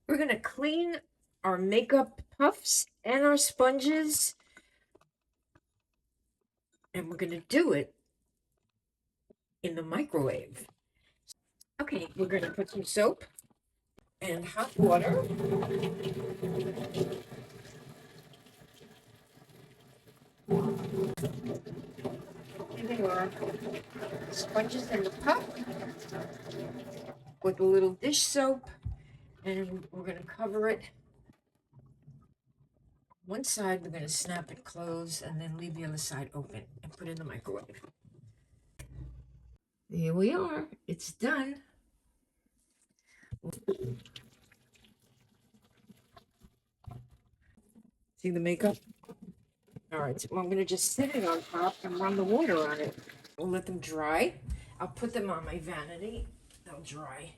We're going to clean our makeup puffs and our sponges, and we're going to do it in the microwave. Okay, we're going to put some soap and hot water. Leaving our sponges in the puff with a little dish soap, and we're going to cover it. One side, we're going to snap it closed and then leave the other side open and put it in the microwave. Here we are. It's done. See the makeup? All right, so I'm going to just set it on top and run the water on it. We'll let them dry. I'll put them on my vanity. They'll dry.